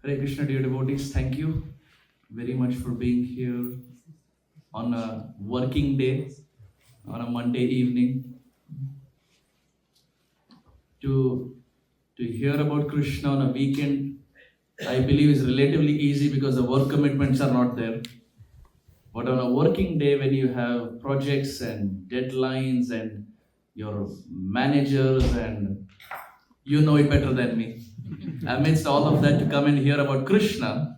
Hare Krishna, dear devotees, thank you very much for being here on a working day, on a Monday evening, to hear about Krishna on a weekend. I believe is relatively easy because the work commitments are not there. But on a working day, when you have projects and deadlines and your managers, and you know it better than me, amidst all of that, to come and hear about Krishna,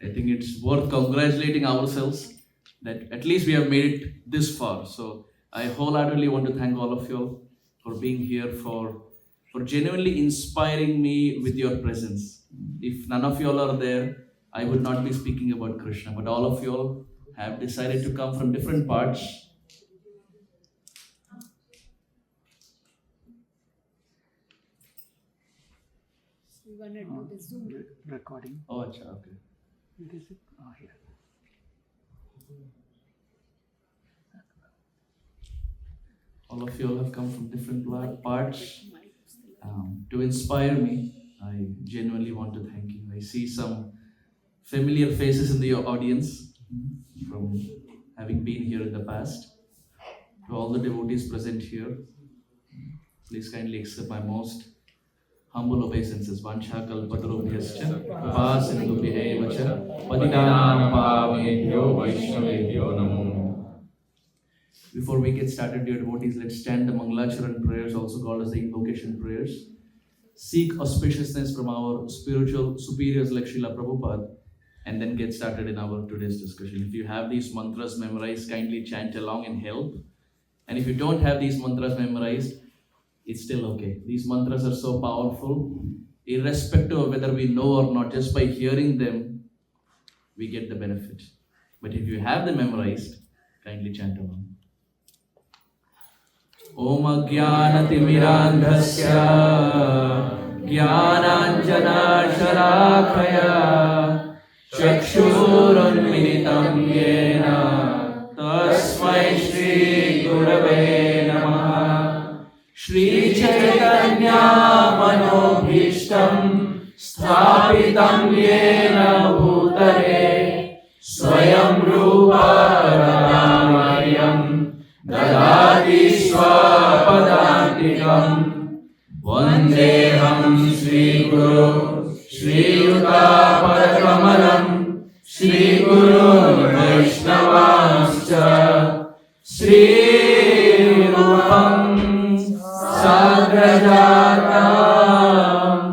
I think it's worth congratulating ourselves that at least we have made it this far. So I wholeheartedly want to thank all of you all for being here, for genuinely inspiring me with your presence. If none of you all are there, I would not be speaking about Krishna, but all of you all have decided to come from different parts. We want to do the Zoom recording. Oh, achha, okay. Where is it? Oh, here. All of you all have come from different parts to inspire me. I genuinely want to thank you. I see some familiar faces in the audience from having been here in the past. To all the devotees present here, please kindly accept my most humble obeisances. Vancha kalpatarubhyascha upasindubhyev vacha patitanam pavebhyo vaishnavebhyo namo namaha. Before we get started, dear devotees, let's chant the Mangalacharan prayers, also called as the invocation prayers. Seek auspiciousness from our spiritual superiors like Srila Prabhupada, and then get started in our today's discussion. If you have these mantras memorized, kindly chant along and help. And if you don't have these mantras memorized, it's still okay. These mantras are so powerful, irrespective of whether we know or not, just by hearing them, we get the benefit. But if you have them memorized, kindly chant along. Om Ajnanatimirandhasya Jnananjana Shalakaya Chakshurunmilitam Yena Tasmai Shri Gurave Namaha. Shri Chaitanya Manobhishtam Sthapitam Yena Bhutale Swayam Rupa Radhamayam Dadati Swapadantikam. Vandeham Shri Guru Shri Yuta Padakamalam Shri Guru Vaishnavascha Shri Rupam Sagrajatam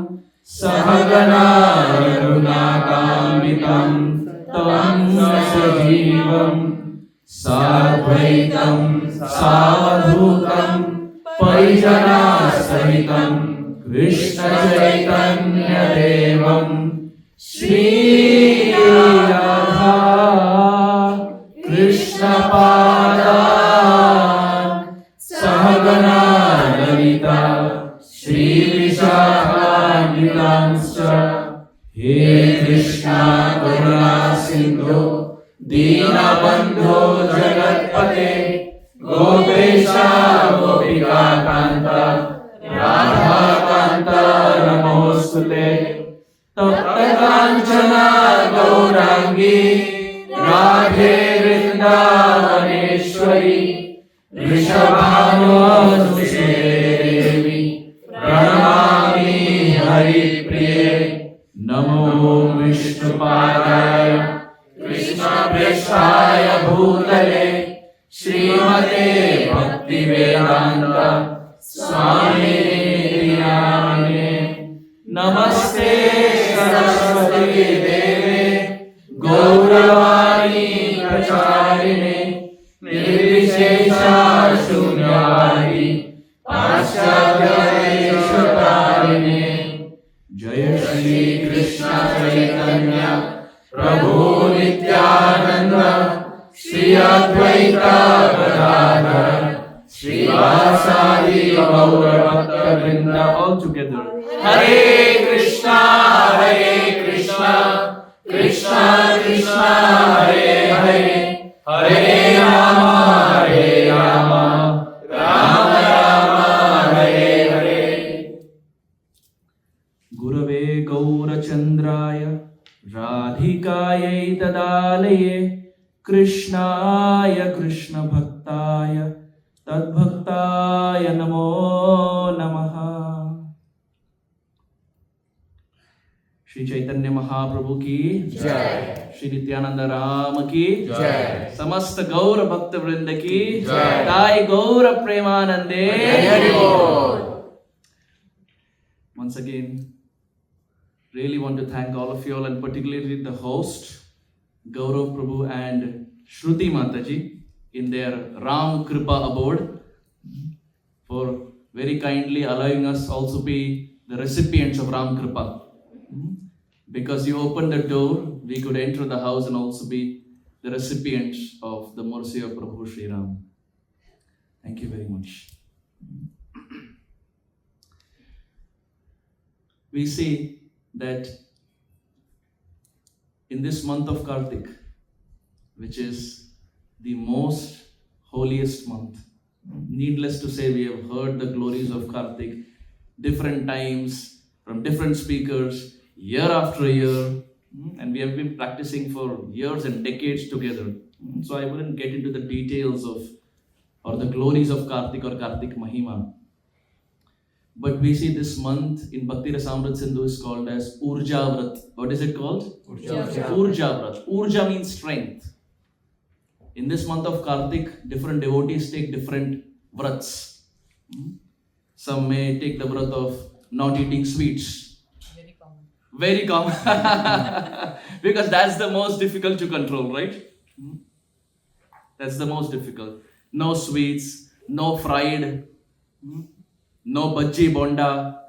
Sahagana Raghunatamitam Tam Sajivam Sadvaitam Savadhutam Parijana Sahitam Krishna Chaitanya Devam Śrī Nārada Krishna Pada Sahagana Lalita Śrī Vṛhad He Krishna Karuna Sindhu Dīnabandhu Jagatpate Gopesha Gopika Kanta Radha Kanta Namostute Tapta Kanchana Gaurangi Radhe Vrindavaneshwari Rishabhanusute Devi Pranamami Hari Priye Namo Vishnupadaya Krishna Preshthaya Bhutale Srimate Bhakti Vedanta Swami Namane Namaste Saraswati Deve Gauravani Pracharine Nirvishesha Shunyavadi Paschadya Ishwatarine Jaya Shri Krishna Chaitanya Prabhu Nityananda Shri Advaita Gadadhar Shri Vasadi Gaura Bhakta Vrinda. All together. Hare Krishna, Hare Krishna, Krishna Krishna, Hare Hare, Hare Rama, Hare Rama, Rama Rama, Hare Hare. Gurave Gaurachandra Chandraya Radhikayai Tadalaye Krishnaya Krishna Bhaktaya Tadbhaktaya Namo Namaha. Shri Chaitanya Mahaprabhu ki Jai, Shri Nityananda Ram ki Jai, Samasta Gaura Bhakta Vrinda ki Jai, Dai Gaura Premanande. Once again, really want to thank all of you all, and particularly the host, Gaurav Prabhu and Shruti Mataji in their Ram Kripa abode, for very kindly allowing us also be the recipients of Ram Kripa. Because you opened the door, we could enter the house and also be the recipients of the mercy of Prabhu Shri Ram. Thank you very much. We see that in this month of Kartik, which is the most holiest month, needless to say, we have heard the glories of Kartik different times from different speakers, year after year, and we have been practicing for years and decades together. So I wouldn't get into the details of or the glories of Kartik or Kartik Mahima. But we see this month in Bhakti Rasamrita Sindhu is called as Urja Vrat. What is it called? Urja Vrat. Urja means strength. In this month of Kartik, different devotees take different vrats. Some may take the vrat of not eating sweets. Very common. Because that's the most difficult to control, right? That's the most difficult. No sweets, no fried, no bhaji bonda.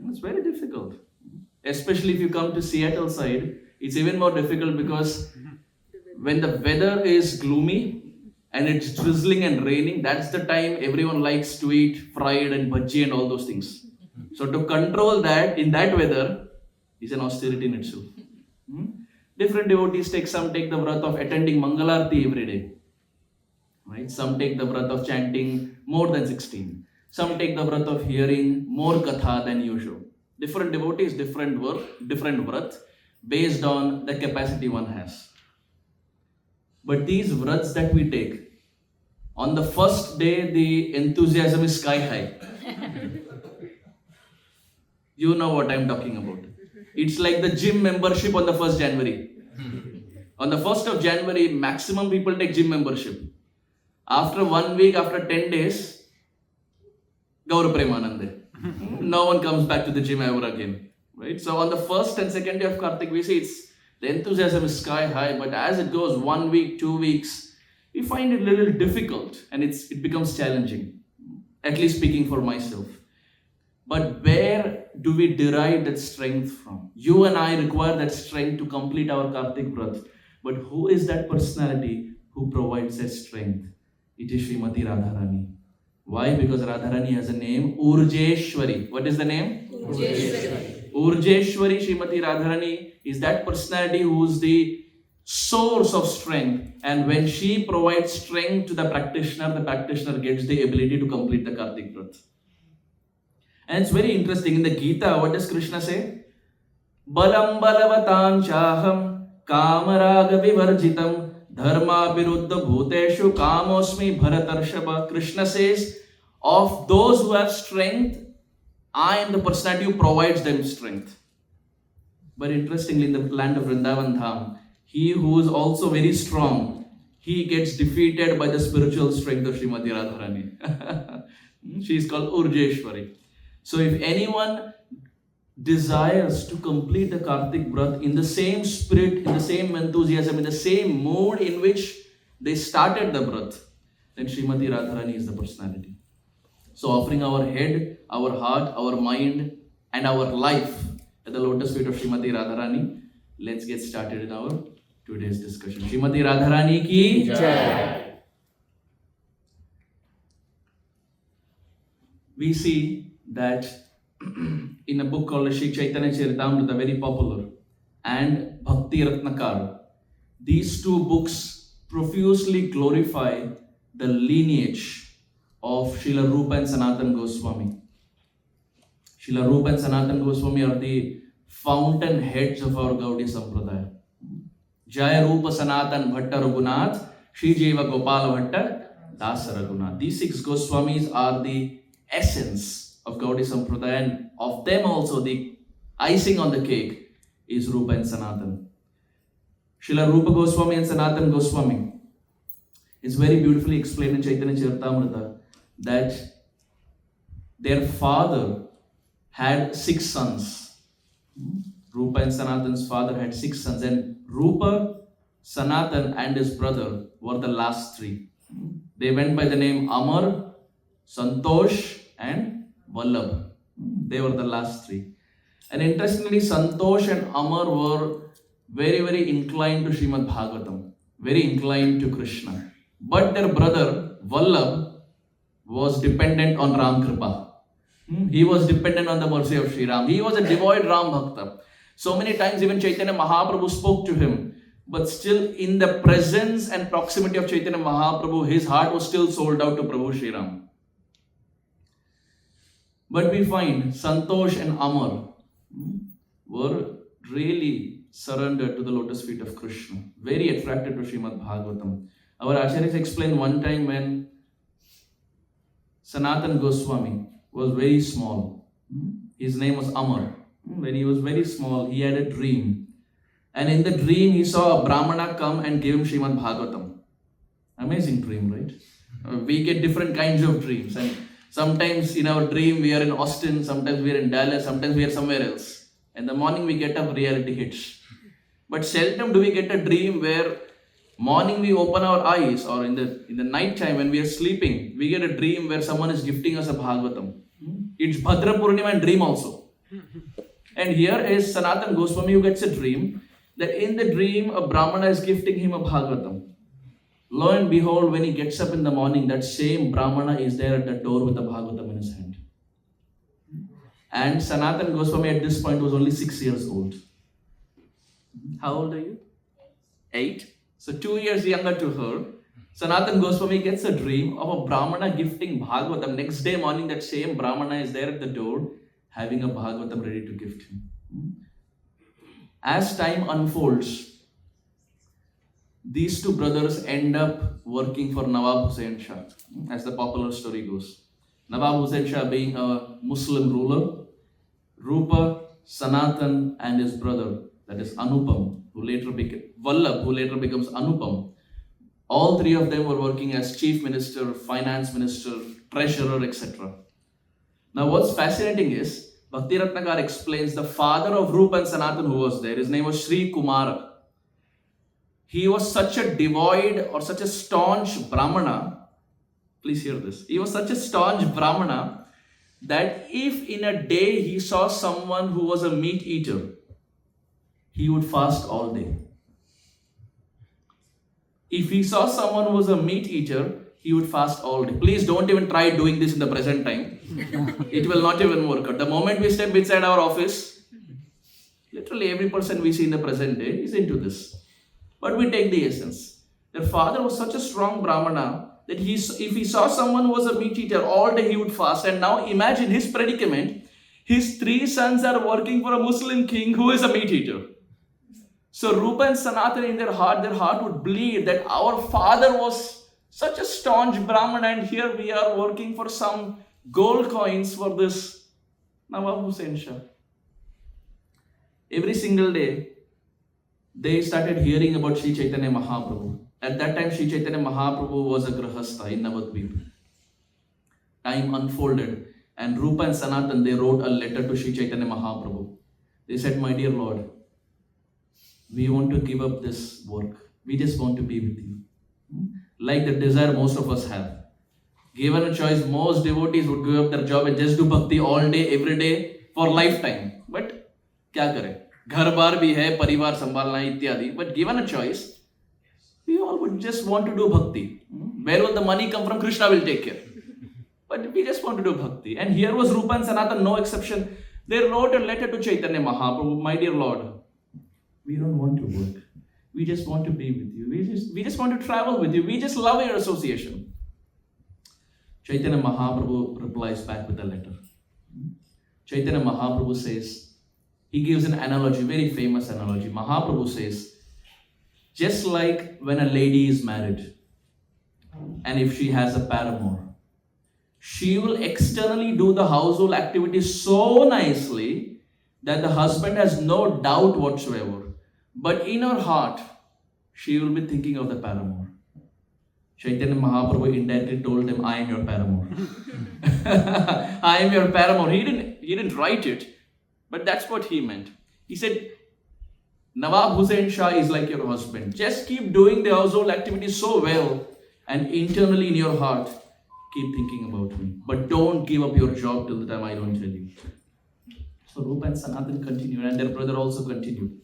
It's very difficult. Especially if you come to Seattle side, it's even more difficult because when the weather is gloomy and it's drizzling and raining, that's the time everyone likes to eat fried and bhaji and all those things. So to control that in that weather is an austerity in itself. Different devotees some take the vrat of attending Mangalarti every day. Right? Some take the vrat of chanting more than 16. Some take the vrat of hearing more katha than usual. Different devotees, different vrat based on the capacity one has. But these vrats that we take, on the first day the enthusiasm is sky high. You know what I'm talking about. It's like the gym membership on the 1st January. On the 1st of January, maximum people take gym membership. After 1 week, after 10 days, Gaura Premanande. No one comes back to the gym ever again. Right? So on the 1st and 2nd day of Kartik, we see the enthusiasm is sky high, but as it goes 1 week, 2 weeks, we find it a little difficult and it becomes challenging. At least speaking for myself. But where do we derive that strength from? You and I require that strength to complete our Kartik Vrat. But who is that personality who provides that strength? It is Srimati Radharani. Why? Because Radharani has a name, Urjeshwari. What is the name? Urjeshwari. Urjeshwari Srimati Radharani is that personality who is the source of strength. And when she provides strength to the practitioner gets the ability to complete the Kartik Vrat. And it's very interesting. In the Gita, what does Krishna say? Balam balavatam chaham kamaraga vivarjitam dharma viruddha bhuteshu kamosmi bharatarshava. Krishna says, of those who have strength, I am the personality who provides them strength. But interestingly, in the land of Vrindavan Dham, he who is also very strong, he gets defeated by the spiritual strength of Srimati Radharani. She is called Urjeshwari. So if anyone desires to complete the Kartik Vrat in the same spirit, in the same enthusiasm, in the same mood in which they started the Vrat, then Srimati Radharani is the personality. So offering our head, our heart, our mind and our life at the lotus feet of Srimati Radharani, let's get started in our today's discussion. Srimati Radharani ki Jai. We see that in a book called Śrī Chaitanya Charitamrita, very popular, and Bhakti Ratnakar, these two books profusely glorify the lineage of Srila Rupa and Sanatana Goswami. Srila Rupa and Sanatana Goswami are the fountain heads of our Gaudiya Sampradaya. Jaya Rupa Sanatan Bhatta Raghunath, Shri Jeva Gopala Bhatta Dasa Raghunath. These 6 Goswamis are the essence of Gaudiya Sampradaya, and of them also the icing on the cake is Rupa and Sanatan. Srila Rupa Goswami and Sanatan Goswami, it's very beautifully explained in Chaitanya Charitamrita that their father had 6 sons. Rupa and Sanatan's father had 6 sons, and Rupa, Sanatan and his brother were the last 3. They went by the name Amar, Santosh and Vallabh. They were the last 3. And interestingly, Santosh and Amar were very, very inclined to Srimad Bhagavatam, very inclined to Krishna. But their brother Vallabh was dependent on Ram Kripa. He was dependent on the mercy of Sri Ram. He was a devoid Ram Bhakta. So many times even Chaitanya Mahaprabhu spoke to him, but still in the presence and proximity of Chaitanya Mahaprabhu, his heart was still sold out to Prabhu Sri Ram. But we find Santosh and Amar were really surrendered to the lotus feet of Krishna, very attracted to Srimad Bhagavatam. Our Acharyas explained one time when Sanatan Goswami was very small. His name was Amar. When he was very small, he had a dream. And in the dream, he saw a brahmana come and give him Srimad Bhagavatam. Amazing dream, right? We get different kinds of dreams. And sometimes in our dream, we are in Austin, sometimes we are in Dallas, sometimes we are somewhere else. In the morning, we get up, reality hits. But seldom do we get a dream where morning we open our eyes, or in the night time when we are sleeping, we get a dream where someone is gifting us a Bhagavatam. It's Bhadra Purnima and dream also. And here is Sanatan Goswami who gets a dream that in the dream a brahmana is gifting him a Bhagavatam. Lo and behold, when he gets up in the morning, that same brahmana is there at the door with a Bhagavatam in his hand. And Sanatan Goswami at this point was only 6 years old. How old are you? 8. So 2 years younger to her. Sanatan Goswami gets a dream of a brahmana gifting Bhagavatam. Next day morning, that same brahmana is there at the door having a Bhagavatam ready to gift him. As time unfolds, these 2 brothers end up working for Nawab Hussain Shah, as the popular story goes. Nawab Hussain Shah being a Muslim ruler, Rupa, Sanatan and his brother, that is Anupam, Vallabh, who later becomes Anupam. All 3 of them were working as chief minister, finance minister, treasurer, etc. Now what's fascinating is, Bhakti Ratnakar explains the father of Rupa and Sanatan who was there, his name was Śrī Kumara. He was such a devoid or such a staunch brahmana, please hear this, he was such a staunch brahmana that if in a day he saw someone who was a meat eater, he would fast all day. If he saw someone who was a meat eater, he would fast all day. Please don't even try doing this in the present time. It will not even work out. The moment we step inside our office, literally every person we see in the present day is into this. But we take the essence. Their father was such a strong brahmana that if he saw someone who was a meat eater, all day he would fast. And now imagine his predicament. His 3 sons are working for a Muslim king who is a meat eater. So Rupa and Sanatan in their heart would bleed that our father was such a staunch brahmana and here we are working for some gold coins for this Nawab Hussain Shah. Every single day, they started hearing about Sri Chaitanya Mahaprabhu. At that time, Sri Chaitanya Mahaprabhu was a grahastha in Navadvip. Time unfolded and Rupa and Sanatan, they wrote a letter to Sri Chaitanya Mahaprabhu. They said, my dear Lord, we want to give up this work. We just want to be with you. Like the desire most of us have. Given a choice, most devotees would give up their job and just do bhakti all day, every day, for lifetime. But, kya kare? Ghar bar bhi hai, parivar sambhalna ityadi. But given a choice, we all would just want to do bhakti. Where will the money come from? Krishna will take care. But we just want to do bhakti. And here was Rupa and Sanatan, no exception. They wrote a letter to Chaitanya Mahaprabhu, my dear Lord, we don't want to work. We just want to be with you. We just want to travel with you. We just love your association. Chaitanya Mahaprabhu replies back with a letter. Chaitanya Mahaprabhu says, He gives an analogy, very famous analogy. Mahaprabhu says, just like when a lady is married, and if she has a paramour, she will externally do the household activities so nicely that the husband has no doubt whatsoever. But in her heart, she will be thinking of the paramour. Chaitanya Mahaprabhu indirectly told him, I am your paramour. I am your paramour. He didn't write it, but that's what he meant. He said, Nawab Hussain Shah is like your husband. Just keep doing the household activities so well, and internally in your heart, keep thinking about me. But don't give up your job till the time I don't tell you. So Rupa and Sanatan continued, and their brother also continued.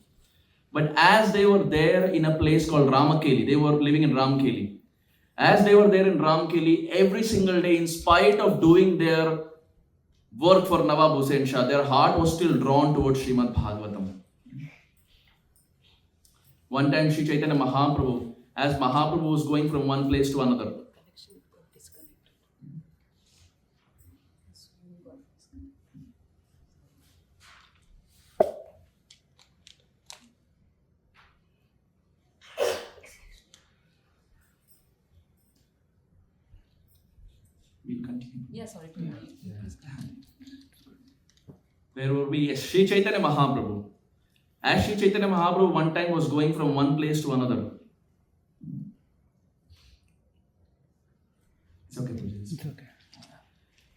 But as they were there in a place called Ramakeli, they were living in Ramkeli. As they were there in Ramkeli, every single day, in spite of doing their work for Nawab Hussain Shah, their heart was still drawn towards Srimad Bhagavatam. One time, Sri Chaitanya Mahaprabhu, as Mahaprabhu was going from one place to another, we'll continue. Yeah, sorry. Where were we? Yes, Sri Chaitanya Mahaprabhu. As Sri Chaitanya Mahaprabhu one time was going from one place to another. It's okay, Pooja. It's okay.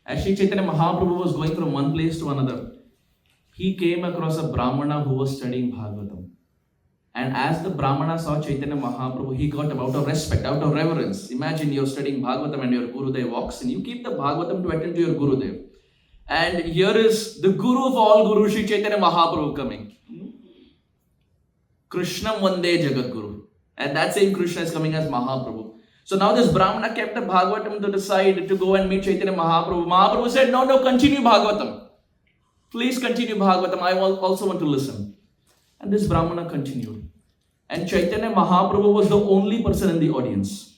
As Sri Chaitanya Mahaprabhu was going from one place to another, he came across a brahmana who was studying Bhagavatam. And as the brahmana saw Chaitanya Mahaprabhu, he got out of respect, out of reverence. Imagine you're studying Bhagavatam and your Gurudev walks in. You keep the Bhagavatam to attend to your Gurudev. And here is the Guru of all Gurus, Sri Chaitanya Mahaprabhu coming. Krishna Vande Jagat Guru. And that same Krishna is coming as Mahaprabhu. So now this Brahmana kept the Bhagavatam to the side to go and meet Chaitanya Mahaprabhu. Mahaprabhu said, no, continue Bhagavatam. Please continue Bhagavatam. I also want to listen. And this Brahmana continued. And Chaitanya Mahaprabhu was the only person in the audience.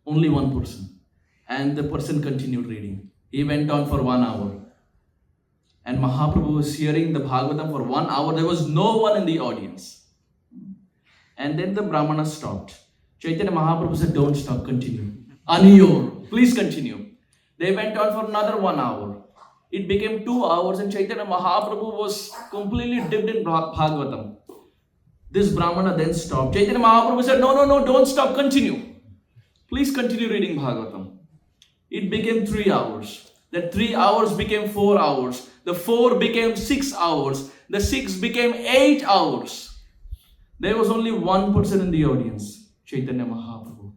Only one person. And the person continued reading. He went on for 1 hour. And Mahaprabhu was hearing the Bhagavatam for 1 hour. There was no one in the audience. And then the Brahmana stopped. Chaitanya Mahaprabhu said, don't stop, continue. Aniyor, please continue. They went on for another 1 hour. It became 2 hours and Chaitanya Mahaprabhu was completely dipped in Bhagavatam. This Brahmana then stopped. Chaitanya Mahaprabhu said, no, don't stop, continue. Please continue reading Bhagavatam. It became 3 hours. The 3 hours became 4 hours. The 4 became 6 hours. The 6 became 8 hours. There was only one person in the audience, Chaitanya Mahaprabhu.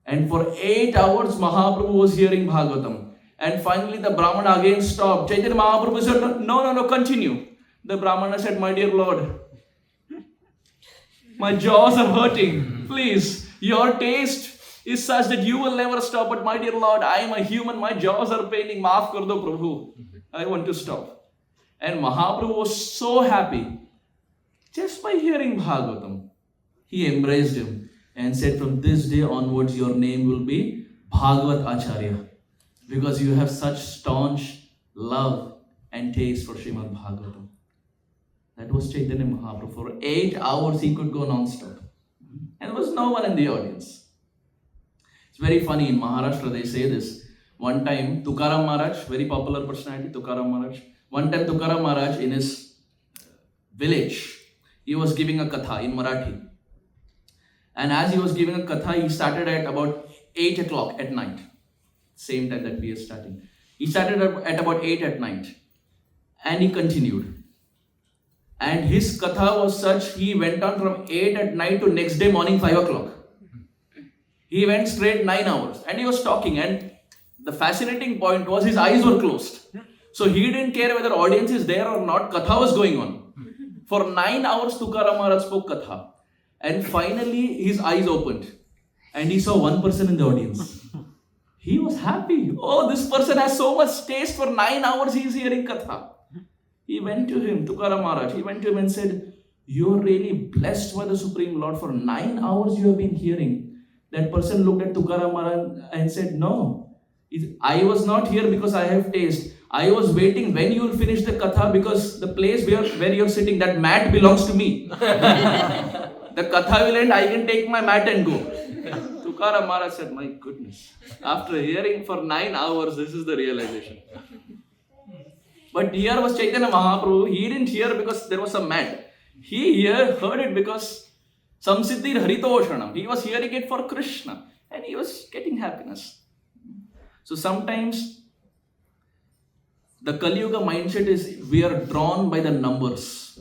And for 8 hours, Mahaprabhu was hearing Bhagavatam. And finally, the Brahmana again stopped. Chaitanya Mahaprabhu said, no, continue. The Brahmana said, my dear Lord, my jaws are hurting. Please, your taste is such that you will never stop. But my dear Lord, I am a human. My jaws are paining. Maaf kar do, Prabhu. I want to stop. And Mahaprabhu was so happy. Just by hearing Bhagavatam, he embraced him and said, from this day onwards, your name will be Bhagavat-acharya. Because you have such staunch love and taste for Srimad Bhagavatam. That was Chaitanya Mahaprabhu. For 8 hours, he could go non-stop. And there was no one in the audience. It's very funny, in Maharashtra they say this. One time, Tukaram Maharaj, very popular personality, Tukaram Maharaj. One time, Tukaram Maharaj in his village, he was giving a katha in Marathi. And as he was giving a katha, he started at about 8 o'clock at night. Same time that we are starting. He started at about 8 at night. And he continued. And his katha was such, he went on from 8 at night to next day morning 5 o'clock. He went straight 9 hours. And he was talking. And the fascinating point was his eyes were closed. So he didn't care whether audience is there or not. Katha was going on. For 9 hours, Tukaram Maharaj spoke katha. And finally, his eyes opened. And he saw one person in the audience. He was happy. Oh, this person has so much taste. For 9 hours, he is hearing katha. He went to him, Tukaram Maharaj. He went to him and said, you are really blessed by the Supreme Lord. For 9 hours, you have been hearing. That person looked at Tukaram Maharaj and said, no, I was not here because I have taste. I was waiting when you will finish the katha because the place where you're sitting, that mat belongs to me. The katha will end, I can take my mat and go. Tukaram Maharaj said, my goodness. After hearing for 9 hours, this is the realization. But here was Chaitanya Mahaprabhu. He didn't hear because there was a mat. He heard it because Samsiddhir Haritoshanam. He was hearing it for Krishna. And he was getting happiness. So sometimes the Kali Yuga mindset is we are drawn by the numbers.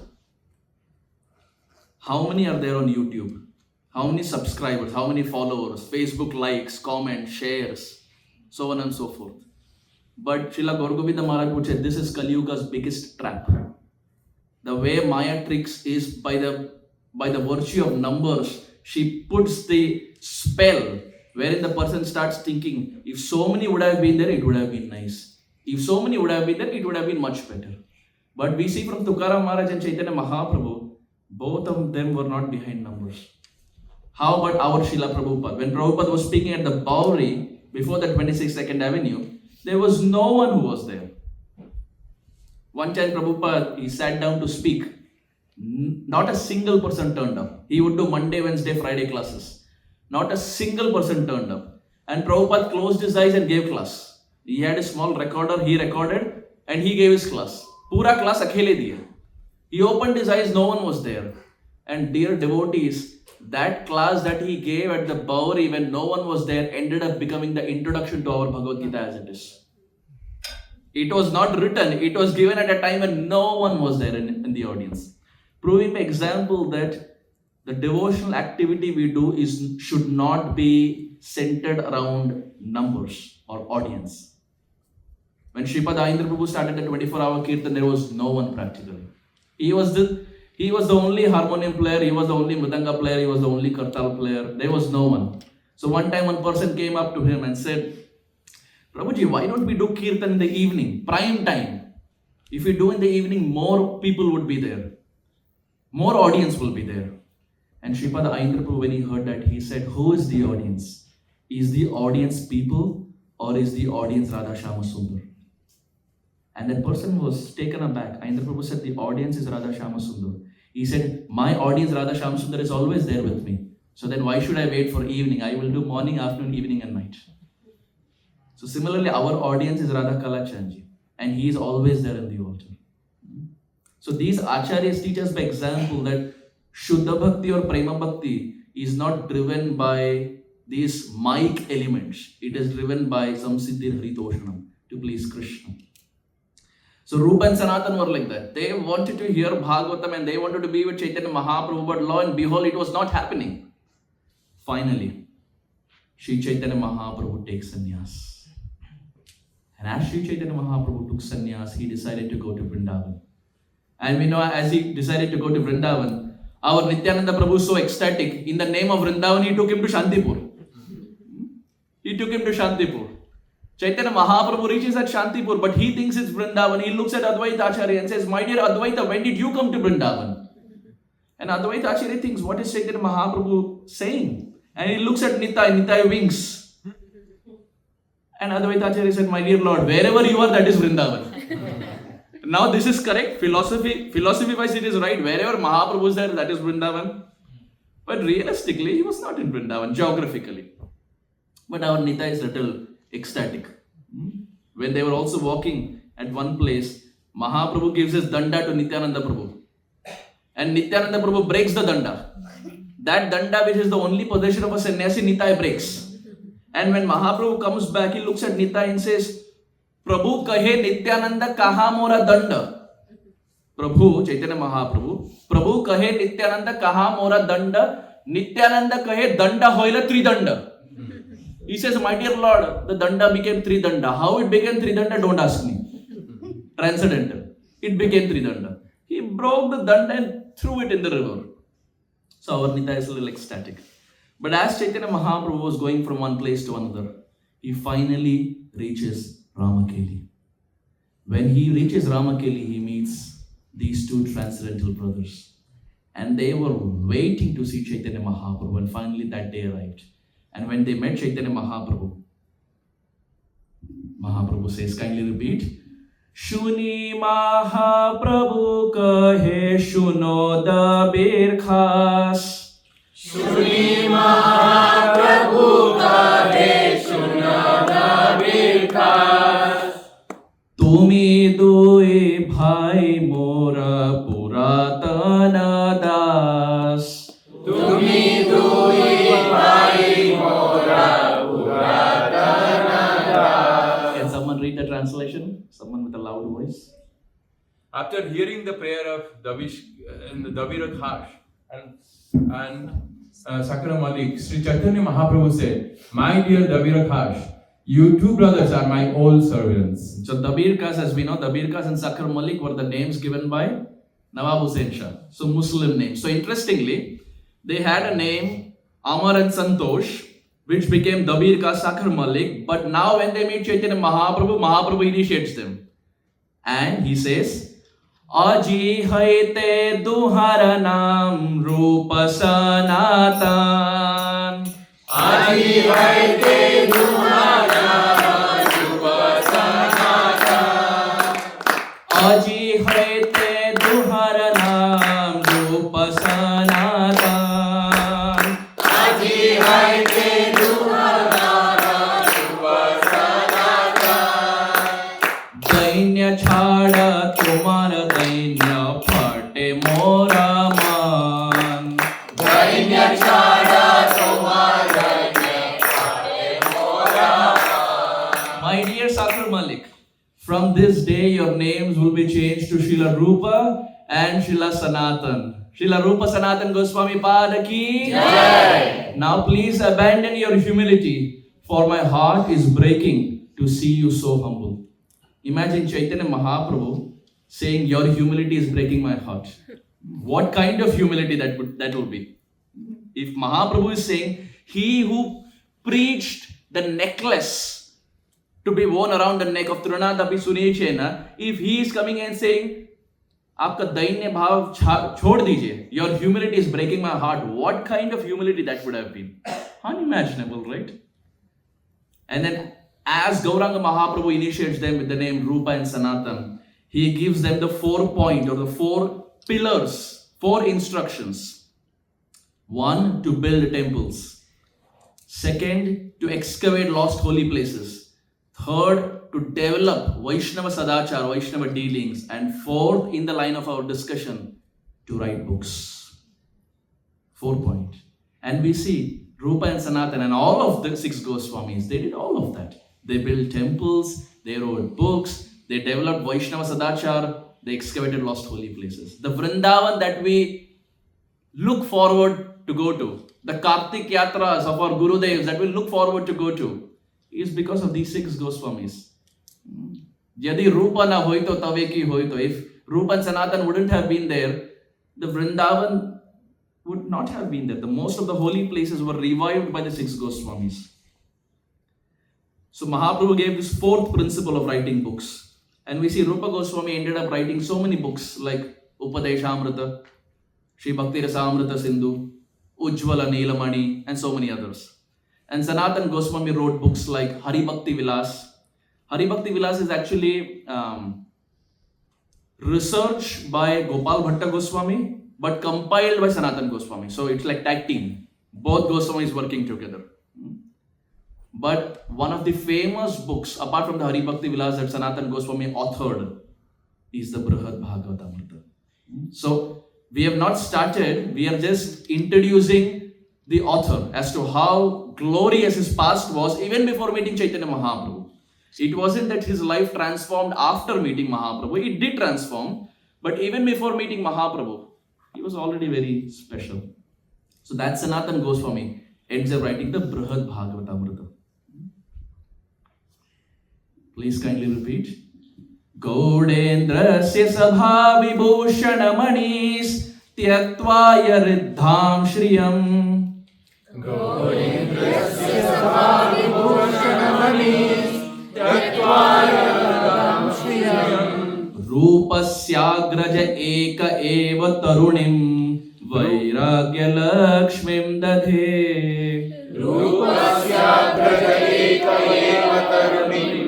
How many are there on YouTube? How many subscribers? How many followers? Facebook likes, comments, shares, so on and so forth. But Srila Gaur Govinda Maharaj would say this is Kali Yuga's biggest trap. The way Maya tricks is by the virtue of numbers, she puts the spell wherein the person starts thinking, if so many would have been there, it would have been nice. If so many would have been there, it would have been much better. But we see from Tukaram Maharaj and Chaitanya Mahaprabhu, both of them were not behind numbers. How about our Srila Prabhupada? When Prabhupada was speaking at the Bowery, before the 26nd Avenue, there was no one who was there. One time Prabhupada, he sat down to speak. Not a single person turned up. He would do Monday, Wednesday, Friday classes. Not a single person turned up. And Prabhupada closed his eyes and gave class. He had a small recorder, he recorded and he gave his class. Pura class akhele diya. He opened his eyes, no one was there. And dear devotees, that class that he gave at the Bowery when no one was there ended up becoming the introduction to our Bhagavad Gita as it is. It was not written, it was given at a time when no one was there in the audience. Proving the example that the devotional activity we do should not be centered around numbers or audience. When Sripad Ayendra Prabhu started the 24-hour Kirtan, there was no one practically. He was the only harmonium player, he was the only mridanga player, he was the only kartal player. There was no one. So one time one person came up to him and said, Prabhuji, why don't we do Kirtan in the evening, prime time? If we do in the evening, more people would be there. More audience will be there. And Sripad Ayendra Prabhu, when he heard that, he said, who is the audience? Is the audience people or is the audience Radha Shyama Sundar? And that person was taken aback. Ayendra Prabhu said, the audience is Radha Shyama Sundar. He said, my audience Radha Shyama Sundar is always there with me. So then why should I wait for evening? I will do morning, afternoon, evening and night. So similarly, our audience is Radha Kalachandji. And he is always there in the altar. So these acharyas teach us by example that Shuddha Bhakti or Prema Bhakti is not driven by these mic elements. It is driven by Samsiddhir Haritoshanam, to please Krishna. So Rupa and Sanatan were like that. They wanted to hear Bhagavatam and they wanted to be with Chaitanya Mahaprabhu, but lo and behold, it was not happening. Finally, Sri Chaitanya Mahaprabhu takes sannyas. And as Sri Chaitanya Mahaprabhu took sannyas, he decided to go to Vrindavan. And we know as he decided to go to Vrindavan, our Nityananda Prabhu is so ecstatic. In the name of Vrindavan, he took him to Shantipur. He took him to Shantipur. Chaitanya Mahaprabhu reaches at Shantipur, but he thinks it's Vrindavan. He looks at Advaita Acharya and says, my dear Advaita, when did you come to Vrindavan? And Advaita Acharya thinks, what is Chaitanya Mahaprabhu saying? And he looks at Nitai, Nitai winks. And Advaita Acharya said, my dear Lord, wherever you are, that is Vrindavan. Now this is correct. Philosophy-wise it is right. Wherever Mahaprabhu is there, that is Vrindavan. But realistically, he was not in Vrindavan, geographically. But our Nitai is little ecstatic. When they were also walking at one place, Mahaprabhu gives his danda to Nityananda Prabhu. And Nityananda Prabhu breaks the danda. That danda, which is the only possession of a sannyasi, Nitai breaks. And when Mahaprabhu comes back, he looks at Nitai and says, Prabhu kahe Nityananda kaha mora danda. Prabhu, Chaitanya Mahaprabhu, Prabhu kahe Nityananda kaha mora danda. Nityananda kahe danda hoila tridanda. He says, my dear Lord, the danda became three danda. How it became three danda, don't ask me. Transcendental. It became three danda. He broke the danda and threw it in the river. So our Nitai is a little ecstatic. But as Chaitanya Mahaprabhu was going from one place to another, he finally reaches Ramakeli. When he reaches Ramakeli, he meets these two transcendental brothers. And they were waiting to see Chaitanya Mahaprabhu, and finally that day arrived. And when they met Chaitanya Mahaprabhu, Mahaprabhu says, kindly repeat, Shuni Mahaprabhu kahe shuno dabir khas. Shuni Mahaprabhu kahe shuno dabir khas. Tumi dui bhai mora puratana das. Tumi dui bhai mora puratana das. Can someone read the translation? Someone with a loud voice. After hearing the prayer of Davish in the Dabira Khash and Sakhā Malik, Sri Chaitanya Mahaprabhu said, "My dear Dabira Khash, you two brothers are my old servants." So Dabir Khas, as we know, Dabir Khas and Sakhā Malik were the names given by Nawab Hussain Shah. So Muslim names. So interestingly, they had a name Amar and Santosh, which became Dabir Khas, Sakhā Malik. But now when they meet Chaitanya Mahaprabhu, Mahaprabhu initiates them. And he says, Aji haite duhara naam rupa sanatan. Aji haite duhara rupa sanatan. Aji haite duhara naam rupa sanatan. Aji haite duhara rupa sanatan. Dainya chhada tumhara dainya phate mora man. Dainya chhada tumhara dainya phate mora man. My dear Sakhā Malik, from this day your names will be changed to Srila Rupa and Srila Sanatan. Srila Rupa Sanatan Goswami Pada ki Jai. Now please abandon your humility, for my heart is breaking to see you so humble. Imagine Chaitanya Mahaprabhu saying, your humility is breaking my heart. What kind of humility that will be? If Mahaprabhu is saying, he who preached the necklace to be worn around the neck of Trunadapi Sunechena, if he is coming and saying, Aapka dainya bhav chhod dijiye, your humility is breaking my heart, what kind of humility that would have been? Unimaginable, right? And then as Gauranga Mahaprabhu initiates them with the name Rupa and Sanatan, he gives them the 4-point or the 4 pillars, 4 instructions. 1, to build temples. 2, to excavate lost holy places. 3, to develop Vaishnava Sadachar, Vaishnava dealings. And 4th, in the line of our discussion, to write books. 4-point. And we see Rupa and Sanatan and all of the 6 Goswamis, they did all of that. They built temples, they wrote books, they developed Vaishnava Sadachar, they excavated lost holy places. The Vrindavan that we look forward to go to, the Kartik Yatras of our Gurudevs that we look forward to go to, is because of these 6 Goswamis. Yadi Rupa na hoito taveki hoito. If Rupa and Sanatan wouldn't have been there, the Vrindavan would not have been there. The most of the holy places were revived by the 6 Goswamis. So Mahaprabhu gave this 4th principle of writing books. And we see Rupa Goswami ended up writing so many books like Upadeshamrita, Śrī Bṛhad Sindhu, Ujjvala Neelamani, and so many others. And Sanatan Goswami wrote books like Hari Bhakti Vilas. Hari Bhakti Vilas is actually research by Gopal Bhatta Goswami, but compiled by Sanatan Goswami. So it's like tag team. Both Goswamis working together. But one of the famous books, apart from the Hari Bhakti Vilas that Sanatan Goswami authored, is the Bhagavat-amrta. So we have not started, we are just introducing the author as to how glorious his past was even before meeting Chaitanya Mahaprabhu. It wasn't that his life transformed after meeting Mahaprabhu, it did transform, but even before meeting Mahaprabhu, he was already very special. So that's Sanatan Goswami ends up writing the Bhagavat-amrta. Please kindly repeat. Gaudendrasya sabha vibhushana manis tyaktva riddham shriyam. Gaudendrasya sabha vibhushana manis tyaktva riddham shriyam. Rupasyagraja eka eva tarunim vairagya lakshmim dadhe. Rupasyagraja eka eva tarunim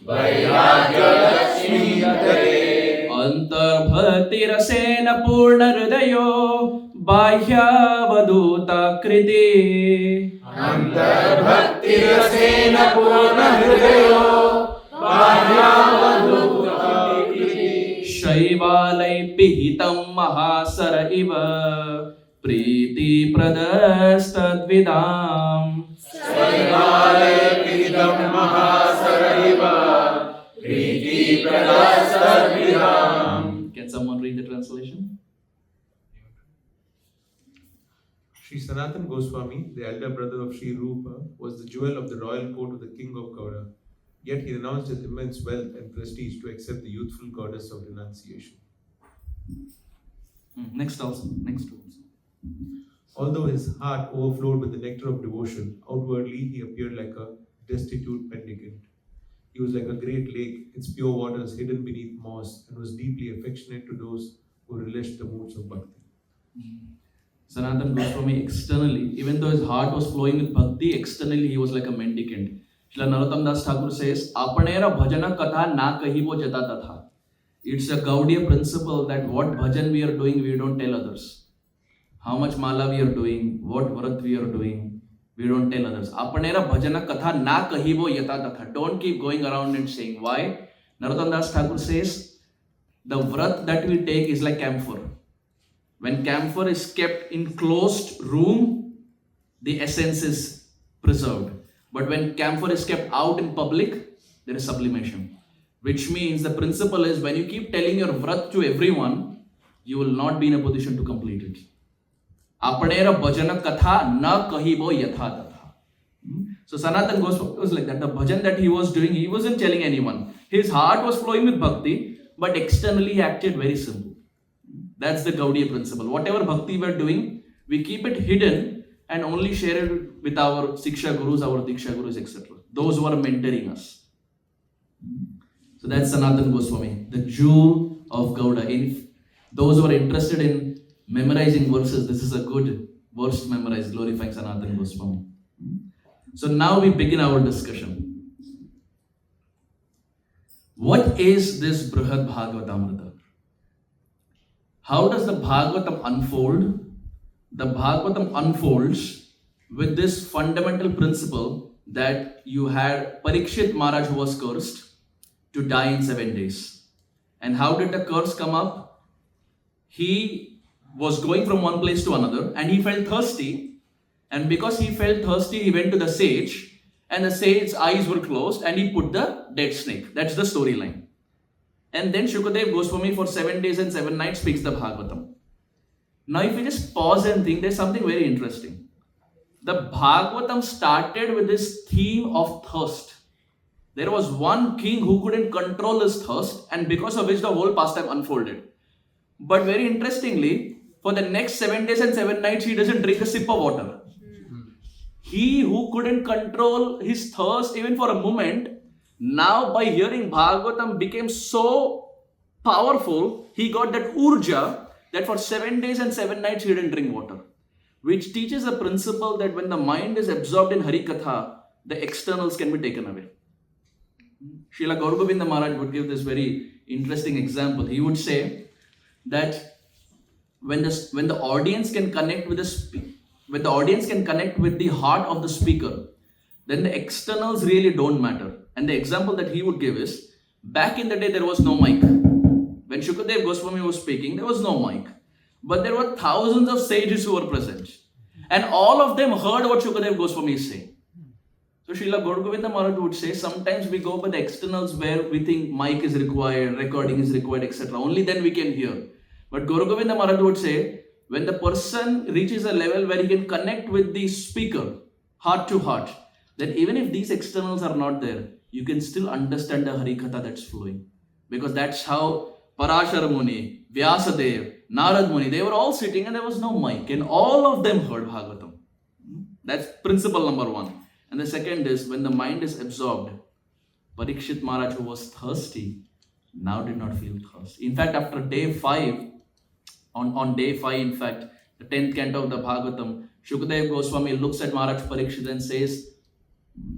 vairagya lakshmim Bhaktirasena Purna Hridayo Bahyavadhuta Kriti Antarbhaktirasena Purna Hridayo Bahyavadhuta Kriti Shaivalai Pihitam Mahasara Iva Priti Pradastadvidam Sarvale Pidam Mahasaraiva Priti Pradastadvidam. Can someone read the translation? Sri Sanatana Goswami, the elder brother of Sri Rupa, was the jewel of the royal court of the king of Gauda. Yet he renounced his immense wealth and prestige to accept the youthful goddess of renunciation. Next also. Although his heart overflowed with the nectar of devotion, outwardly he appeared like a destitute mendicant. He was like a great lake, its pure waters hidden beneath moss, and was deeply affectionate to those who relished the moods of bhakti. Sanatana Goswami externally, even though his heart was flowing with bhakti, externally he was like a mendicant. Śrī Nārada Thakur says, Apanera bhajana katha na kahivo jata tatha. It's a Gaudiya principle that what bhajan we are doing, we don't tell others. How much mala we are doing, what vrat we are doing, we don't tell others. Apanera bhajana katha na kahivo yata tatha. Don't keep going around and saying. Why? Narottam Thakur says, the vrat that we take is like camphor. When camphor is kept in closed room, the essence is preserved. But when camphor is kept out in public, there is sublimation. Which means the principle is when you keep telling your vrat to everyone, you will not be in a position to complete it. Apanera bhajana katha na kahibo yatha tatha. So Sanatana Goswami was like that. The bhajan that he was doing, he wasn't telling anyone. His heart was flowing with bhakti, but externally he acted very simple. That's the Gaudiya principle. Whatever bhakti we are doing, we keep it hidden and only share it with our Siksha Gurus, our Diksha Gurus, etc. Those who are mentoring us. So that's Sanatana Goswami, the jewel of Gauda. If those who are interested in memorizing verses, this is a good verse to memorize, glorifying Sanatana Goswami. So now we begin our discussion. What is this Bṛhad Bhāgavatāmṛta? How does the Bhagavatam unfold? The Bhagavatam unfolds with this fundamental principle that you had Parikshit Maharaj who was cursed to die in 7 days. And how did the curse come up? He was going from one place to another and he felt thirsty. And because he felt thirsty, he went to the sage and the sage's eyes were closed and he put the dead snake. That's the storyline. And then Shukadev Goswami for 7 days and 7 nights speaks the Bhagavatam. Now if we just pause and think, there's something very interesting. The Bhagavatam started with this theme of thirst. There was one king who couldn't control his thirst and because of which the whole pastime unfolded. But very interestingly, for the next 7 days and 7 nights, he doesn't drink a sip of water. He who couldn't control his thirst even for a moment, now by hearing Bhagavatam became so powerful, he got that urja that for 7 days and 7 nights he didn't drink water. Which teaches a principle that when the mind is absorbed in Harikatha, the externals can be taken away. Srila Gaur Govinda Maharaj would give this very interesting example. He would say that when the audience can connect with when the audience can connect with the heart of the speaker, then the externals really don't matter. And the example that he would give is, back in the day there was no mic. When Shukadev Goswami was speaking, there was no mic. But there were thousands of sages who were present. And all of them heard what Shukadev Goswami is saying. So Srila Gaur Govinda Maharaj would say, sometimes we go by the externals where we think mic is required, recording is required, etc. Only then we can hear. But Gaur Govinda Maharaj would say, when the person reaches a level where he can connect with the speaker, heart to heart, then even if these externals are not there, you can still understand the Harikatha that's flowing. Because that's how Parashara Muni, Vyasadev, Narad Muni, they were all sitting and there was no mic. And all of them heard Bhagavatam. That's principle number one. And the second is, when the mind is absorbed, Parikshit Maharaj, who was thirsty, now did not feel thirst. In fact, after day 5, on day 5, in fact, the 10th canto of the Bhagavatam, Shukadev Goswami looks at Maharaj Parikshit and says,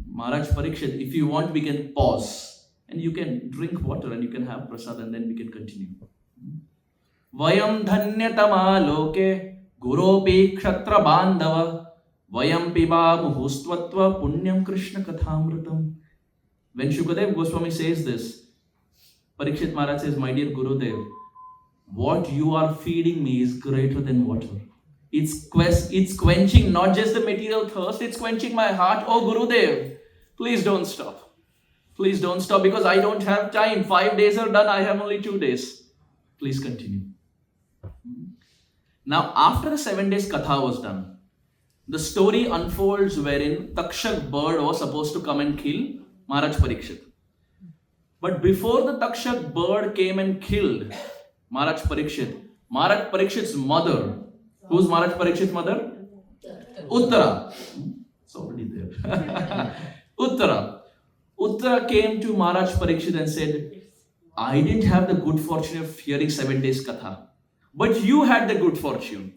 Maharaj Parikshit, if you want, we can pause and you can drink water and you can have prasad and then we can continue. Vayam dhanyatama loke guropi kshatra bandhava Vayam pibamu hustvatva punyam krishna kathamrtam. When Shukadeva Goswami says this, Parikshit Maharaj says, my dear Gurudev, what you are feeding me is greater than water. It's quenching not just the material thirst, it's quenching my heart. Oh Gurudev, please don't stop. Please don't stop because I don't have time. 5 days are done, I have only 2 days. Please continue. Now after the 7 days Katha was done, the story unfolds wherein Takshak bird was supposed to come and kill Maharaj Parikshit. But before the Takshak bird came and killed Maharaj Parikshit's mother, who's Maharaj Parikshit's mother? Uttara. It's already there. Uttara came to Maharaj Parikshit and said, I didn't have the good fortune of hearing 7 days Katha, but you had the good fortune.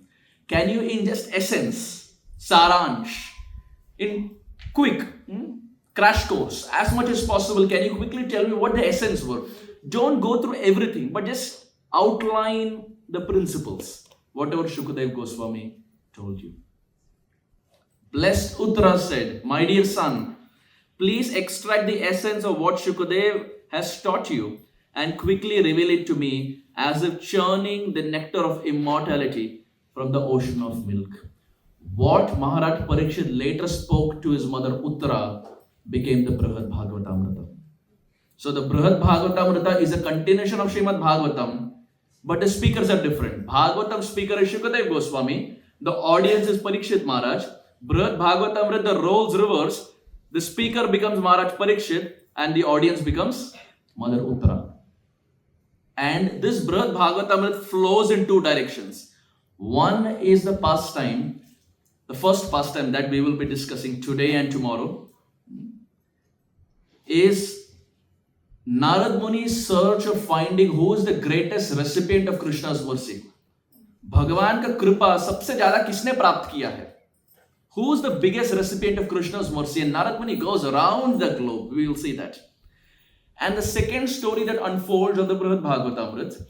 Can you in just essence, saransh, in quick crash course, as much as possible, can you quickly tell me what the essence were? Don't go through everything, but just outline the principles, whatever Shukadeva Goswami told you. Blessed Uttara said, my dear son, please extract the essence of what Shukadeva has taught you and quickly reveal it to me as if churning the nectar of immortality from the ocean of milk. What Maharaj Parikshit later spoke to his mother Uttara became the Bṛhad Bhāgavatāmṛta. So the Bṛhad Bhāgavatāmṛta is a continuation of Srimad Bhagavatam, but the speakers are different. Bhagavatam speaker is Shukadeva Goswami, the audience is Parikshit Maharaj. Bṛhad Bhāgavatāmṛta, the roles reverse, the speaker becomes Maharaj Parikshit and the audience becomes Mother Uttara. And this Bṛhad Bhāgavatāmṛta flows in two directions. One is the pastime, the first pastime that we will be discussing today and tomorrow, is Narad Muni's search of finding who is the greatest recipient of Krishna's mercy. Bhagavan ka kripa sabse zyada kisne prapt kiya hai? Who is the biggest recipient of Krishna's mercy? And Narad Muni goes around the globe. We will see that. And the second story that unfolds on the Bṛhad Bhāgavatāmṛta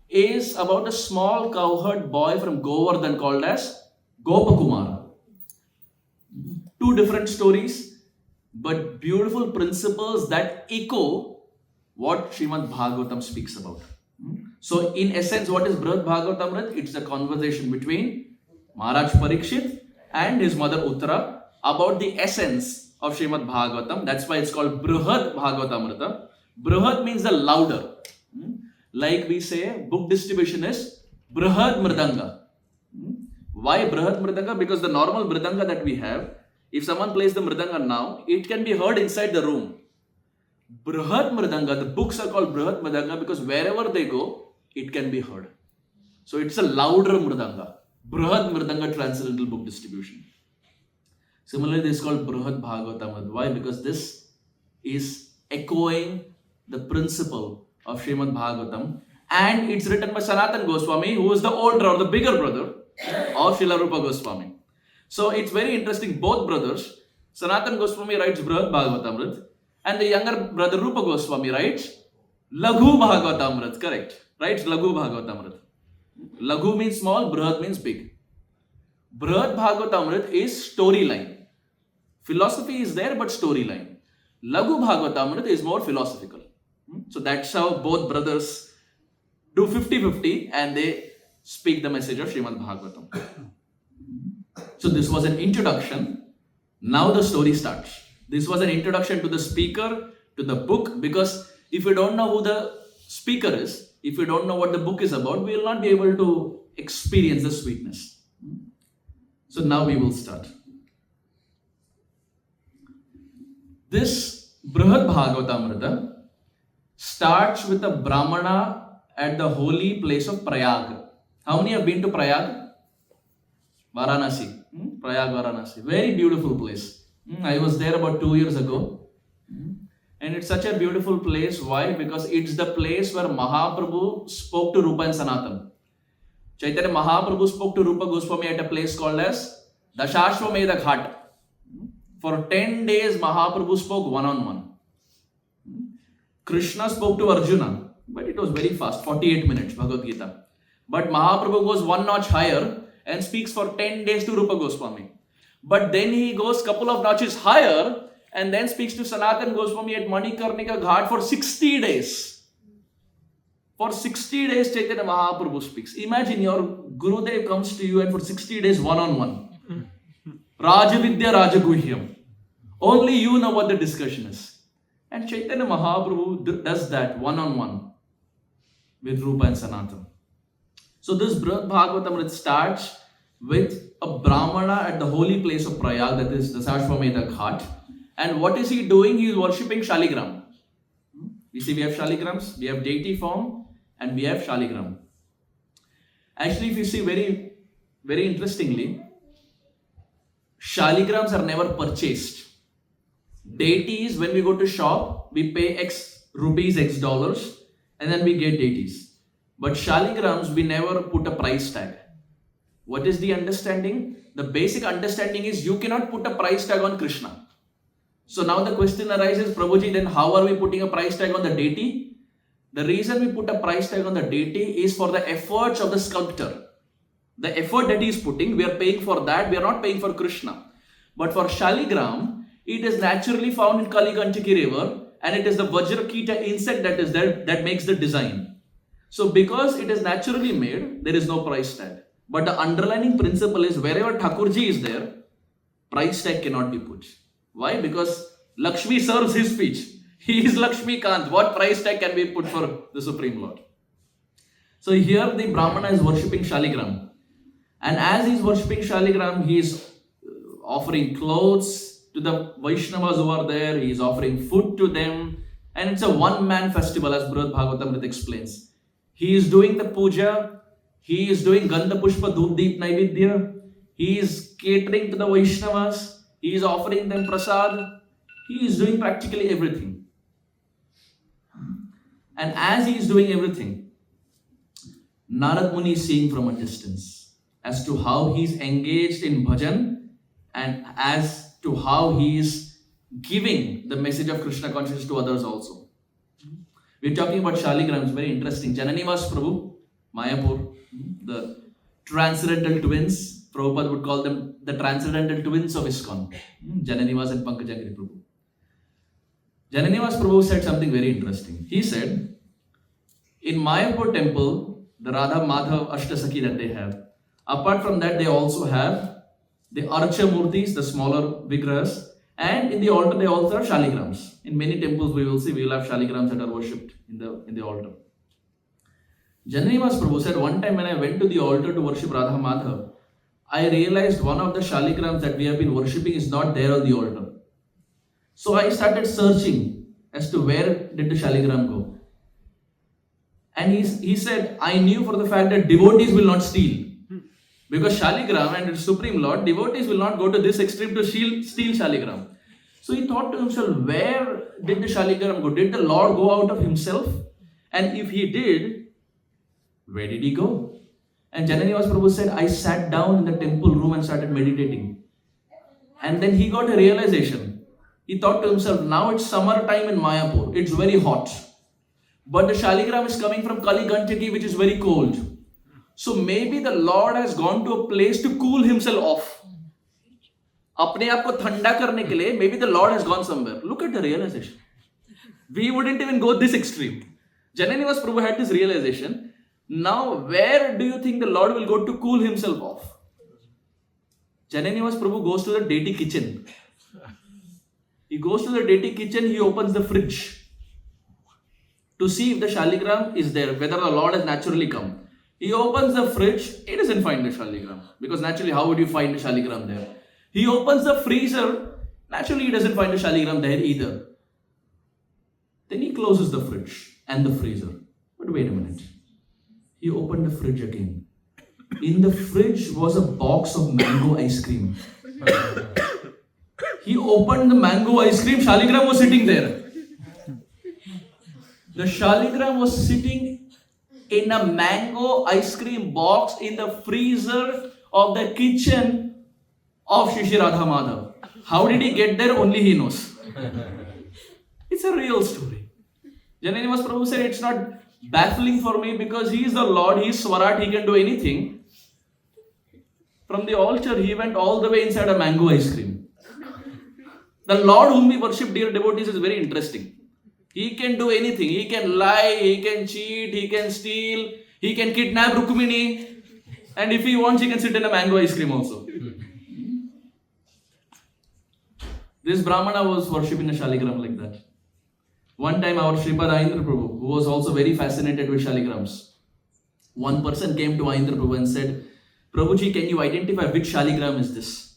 is about a small cowherd boy from Govardhan called as Gopakumara. Two different stories, but beautiful principles that echo what Srimad Bhagavatam speaks about. So in essence, what is Bṛhad Bhāgavatāmṛta? It's a conversation between Maharaj Parikshit and his mother Uttara about the essence of Srimad Bhagavatam. That's why it's called Bṛhad Bhāgavatāmṛta. Bṛhad means the louder. Like we say, book distribution is Bṛhad Mridanga. Why Bṛhad Mridanga? Because the normal Mridanga that we have, if someone plays the Mridanga now, it can be heard inside the room. Bṛhad Mridanga, the books are called Bṛhad Mridanga because wherever they go, it can be heard. So it's a louder Mridanga. Bṛhad Mridanga Transcendental Book Distribution. Similarly, this is called Bṛhad Bhāgavatāmṛta. Why? Because this is echoing the principle of Srimad Bhagavatam, and it's written by Sanatana Goswami, who is the older or the bigger brother of Srila Rupa Goswami. So it's very interesting, both brothers, Sanatana Goswami writes Bṛhad Bhāgavatāmṛta, and the younger brother Rupa Goswami writes Laghu Bhāgavatāmṛta, correct? Writes Laghu Bhāgavatāmṛta. Laghu means small, Bṛhad means big. Bṛhad Bhāgavatāmṛta is storyline. Philosophy is there, but storyline. Laghu Bhāgavatāmṛta is more philosophical. So that's how both brothers do 50-50 and they speak the message of Srimad Bhagavatam. So this was an introduction. Now the story starts. This was an introduction to the speaker, to the book, because if you don't know who the speaker is, if you don't know what the book is about, we will not be able to experience the sweetness. So now we will start. This Bṛhad Bhāgavatāmṛta starts with a brahmana at the holy place of Prayag. How many have been to Prayag? Varanasi. Prayag, Varanasi. Very beautiful place. I was there about 2 years ago. And it's such a beautiful place. Why? Because it's the place where Mahaprabhu spoke to Rupa and Sanatana. Chaitanya Mahaprabhu spoke to Rupa Goswami at a place called as Dashashwamedha Ghat. For 10 days, Mahaprabhu spoke one-on-one. Krishna spoke to Arjuna, but it was very fast, 48 minutes, Bhagavad Gita. But Mahaprabhu goes one notch higher and speaks for 10 days to Rupa Goswami. But then he goes couple of notches higher and then speaks to Sanatan Goswami at Manikarnika Ghat for 60 days. For 60 days Chaitanya Mahaprabhu speaks. Imagine your Gurudev comes to you and for 60 days one-on-one. Rajavidya Rajaguhyam. Only you know what the discussion is. And Chaitanya Mahaprabhu does that one-on-one with Rupa and Sanatan. So this Bhagavatamrita starts with a brahmana at the holy place of Prayag, that is the Sashwamedha Ghat. And what is he doing? He is worshipping Shaligram. You see, we have Shaligrams, we have deity form, and we have Shaligram. Actually, if you see very, very interestingly, Shaligrams are never purchased. Deities, when we go to shop, we pay X rupees, X dollars, and then we get deities. But Shaligrams, we never put a price tag. What is the understanding? The basic understanding is you cannot put a price tag on Krishna. So now the question arises, Prabhuji, then how are we putting a price tag on the deity? The reason we put a price tag on the deity is for the efforts of the sculptor. The effort that he is putting, we are paying for that, we are not paying for Krishna. But for Shaligram, it is naturally found in Kaligantaki river and it is the Vajrakita insect that is there that makes the design. So because it is naturally made, there is no price tag. But the underlying principle is wherever Thakurji is there, price tag cannot be put. Why? Because Lakshmi serves his speech. He is Lakshmi Kant. What price tag can be put for the Supreme Lord? So here the Brahmana is worshipping Shaligram. And as he is worshipping Shaligram, he is offering clothes to the Vaishnavas who are there. He is offering food to them. And it's a one-man festival, as Bṛhad Bhagavatamrita explains. He is doing the puja. He is doing Gandha Pushpa Dhupdeep Naividya. He is catering to the Vaishnavas. He is offering them prasad. He is doing practically everything. And as he is doing everything, Narad Muni is seeing from a distance as to how he is engaged in bhajan and as to how he is giving the message of Krishna consciousness to others also. We are talking about Shaligrams, very interesting. Jananivas Prabhu, Mayapur, the transcendental twins, Prabhupada would call them the transcendental twins of ISKCON, Jananivas and Pankajagiri Prabhu. Jananivas Prabhu said something very interesting. He said, in Mayapur temple, the Radha Madhav Ashtasakhi that they have, apart from that they also have the Archa Murtis, the smaller vigrahas, and in the altar they also have Shaligrams. In many temples we will see, we will have Shaligrams that are worshipped in the altar. Jananivas Prabhu said, one time when I went to the altar to worship Radha Madhav, I realized one of the Shaligrams that we have been worshipping is not there on the altar. So I started searching as to where did the Shaligram go. And he said, I knew for the fact that devotees will not steal. Because Shaligram and the Supreme Lord, devotees will not go to this extreme to steal Shaligram. So he thought to himself, where did the Shaligram go? Did the Lord go out of himself? And if he did, where did he go? And Jananivas Prabhu said, I sat down in the temple room and started meditating. And then he got a realization. He thought to himself, now it's summertime in Mayapur. It's very hot. But the Shaligram is coming from Kaligantaki, which is very cold. So maybe the Lord has gone to a place to cool himself off. Apne aap ko thanda karne ke liye, maybe the Lord has gone somewhere. Look at the realization. We wouldn't even go this extreme. Jananivas Prabhu had this realization. Now, where do you think the Lord will go to cool himself off? Jananivas Prabhu goes to the deity kitchen. He goes to the deity kitchen, he opens the fridge to see if the Shaligram is there, whether the Lord has naturally come. He opens the fridge, he doesn't find the Shaligram. Because naturally, how would you find the Shaligram there? He opens the freezer, naturally he doesn't find the Shaligram there either. Then he closes the fridge and the freezer. But wait a minute. He opened the fridge again. In the fridge was a box of mango ice cream. He opened the mango ice cream, Shaligram was sitting there. The Shaligram was sitting in a mango ice cream box in the freezer of the kitchen of Shri Radha Madhav. How did he get there? Only he knows. It's a real story. Jananivas Prabhu said it's not baffling for me because he is the Lord, he is Swarat, he can do anything. From the altar, he went all the way inside a mango ice cream. The Lord whom we worship, dear devotees, is very interesting. He can do anything. He can lie, he can cheat, he can steal, he can kidnap Rukmini, and if he wants, he can sit in a mango ice cream also. This brahmana was worshipping a shaligram like that. One time our Śrī Bṛhad Prabhu, who was also very fascinated with shaligrams, one person came to Indra Prabhu and said, Prabhuji, can you identify which shaligram is this?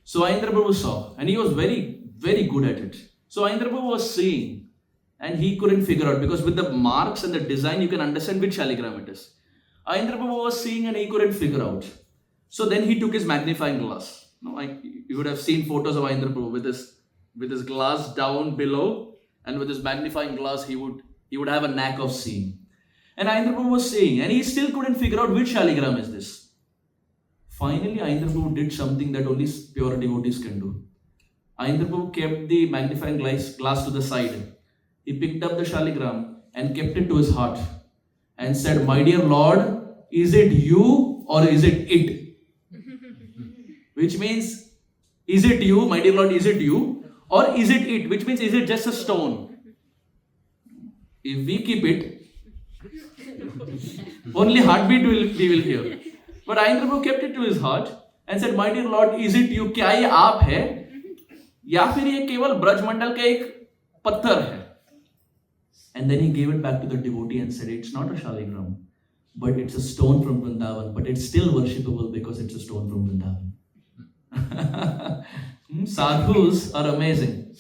So Indra Prabhu saw, and he was very, very good at it. So Indra Prabhu was seeing, and he couldn't figure out, because with the marks and the design, you can understand which shaligram it is. Indra Prabhu was seeing and he couldn't figure out. So then he took his magnifying glass. You would have seen photos of Indra Prabhu with his glass down below, and with his magnifying glass, he would have a knack of seeing. And Indra Prabhu was seeing, and he still couldn't figure out which shaligram is this. Finally, Indra Prabhu did something that only pure devotees can do. Indra Prabhu kept the magnifying glass to the side. He picked up the shaligram and kept it to his heart and said, my dear Lord, is it you or is it it? Which means, is it you, my dear Lord, is it you? Or is it it? Which means, is it just a stone? If we keep it, only heartbeat we will hear. But Indra Prabhu kept it to his heart and said, my dear Lord, is it you? क्या ये आप है? या फिर ये केवल ब्रज मंडल का एक पत्थर है? And then he gave it back to the devotee and said, it's not a shaligram, but it's a stone from Vrindavan, but it's still worshipable because it's a stone from Vrindavan. Sadhus are amazing.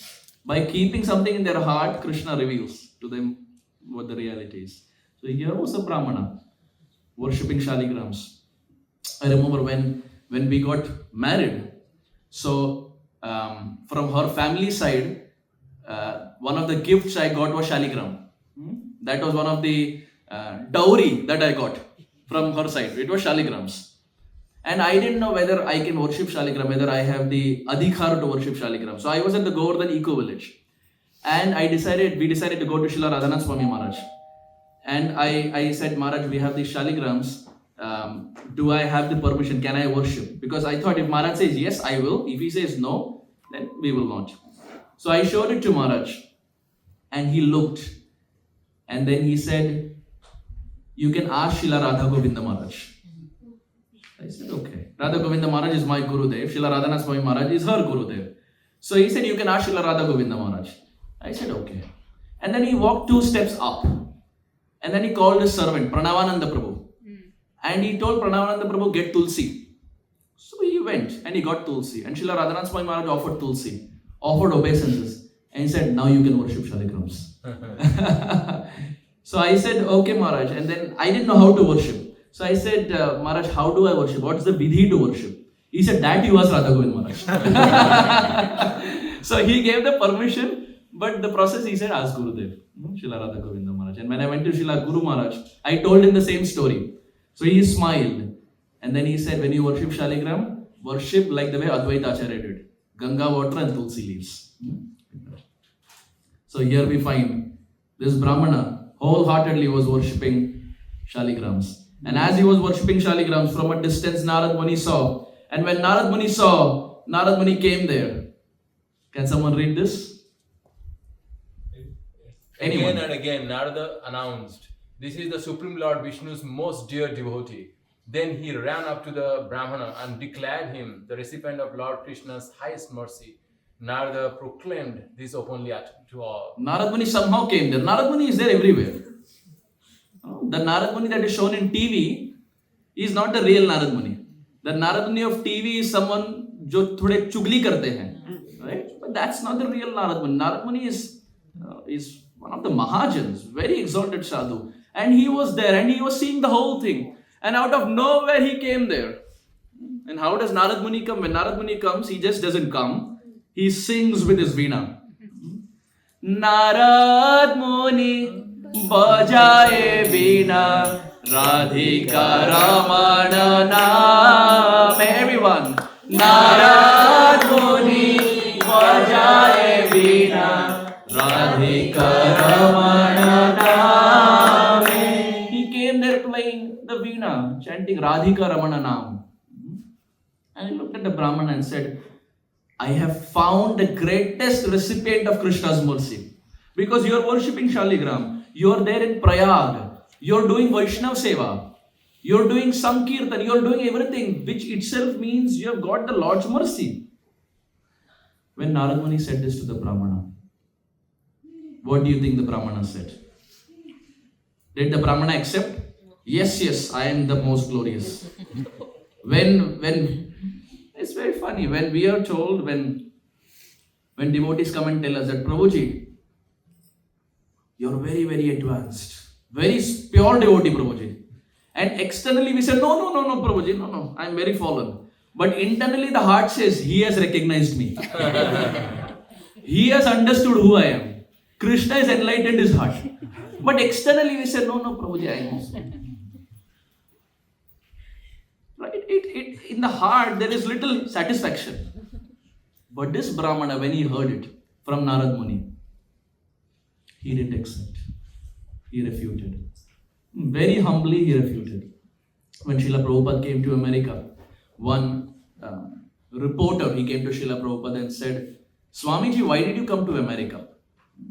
By keeping something in their heart, Krishna reveals to them what the reality is. So here was a brahmana worshipping shaligrams. I remember when we got married, so from her family side, one of the gifts I got was shaligram. That was one of the dowry that I got from her side. It was shaligrams. And I didn't know whether I can worship shaligram, whether I have the adhikar to worship shaligram. So I was at the Govardhan Eco Village. And we decided to go to Srila Radhanath Swami Maharaj. And I said, Maharaj, we have these shaligrams. Do I have the permission? Can I worship? Because I thought if Maharaj says yes, I will. If he says no, then we will not. So I showed it to Maharaj. And he looked. And then he said, you can ask Srila Radha Govinda Maharaj. I said, okay. Radha Govinda Maharaj is my Gurudev. Srila Radhanath Swami Maharaj is her Gurudev. So he said, you can ask Srila Radha Govinda Maharaj. I said, okay. And then he walked 2 steps up. And then he called his servant, Pranavananda Prabhu. And he told Pranavananda Prabhu, get Tulsi. So he went and he got Tulsi. And Srila Radhanath Swami Maharaj offered Tulsi, offered obeisances. And he said, now you can worship shaligrams. So I said, okay Maharaj. And then I didn't know how to worship. So I said, Maharaj, how do I worship? What's the vidhi to worship? He said, that you ask Radha Govind Maharaj. So he gave the permission, but the process he said, ask Gurudev, Srila Radha Govinda Maharaj. And when I went to Srila Guru Maharaj, I told him the same story. So he smiled. And then he said, when you worship shaligram, worship like the way Advaita Acharya did. Ganga water and Tulsi leaves. So here we find this Brahmana wholeheartedly was worshipping shaligrams. And as he was worshipping shaligrams, from a distance Narad Muni saw. And when Narad Muni saw, Narad Muni came there. Can someone read this? Anyone? Again and again, Narada announced, this is the Supreme Lord Vishnu's most dear devotee. Then he ran up to the Brahmana and declared him the recipient of Lord Krishna's highest mercy. Narada proclaimed this openly to all. Narad Muni somehow came there. Narad Muni is there everywhere. The Narad Muni that is shown in TV is not the real Narad Muni. The Narad Muni of TV is someone जो थोड़े चुगली करते हैं, right? But that's not the real Narad Muni. Narad Muni is one of the Mahajans, very exalted sadhu, and he was there and he was seeing the whole thing. And out of nowhere he came there. And how does Narad Muni come? When Narad Muni comes, he just doesn't come. He sings with his veena. Narad Muni bajaye veena, Radhika Ramana naam. Everyone. Narad Muni bajaye veena, Radhika Ramana naam. Brahmana naam. And he looked at the Brahmana and said, I have found the greatest recipient of Krishna's mercy. Because you are worshipping Shaligram, you are there in Prayag, you are doing Vaishnav Seva, you are doing Sankirtan, you are doing everything, which itself means you have got the Lord's mercy. When Narada Muni said this to the Brahmana, what do you think the Brahmana said? Did the Brahmana accept? Yes, I am the most glorious. When it's very funny, when we are told, when devotees come and tell us that, Prabhuji, you're very, very advanced, very pure devotee, Prabhuji. And externally we say, no, Prabhuji, no, I'm very fallen. But internally the heart says, he has recognized me. He has understood who I am. Krishna has enlightened his heart. But externally we say, no, Prabhuji, I am also. Right? In the heart there is little satisfaction. But this Brahmana, when he heard it from Narada Muni, he didn't accept. He refuted. Very humbly he refuted. When Srila Prabhupada came to America, one reporter, he came to Srila Prabhupada and said, Swamiji, why did you come to America?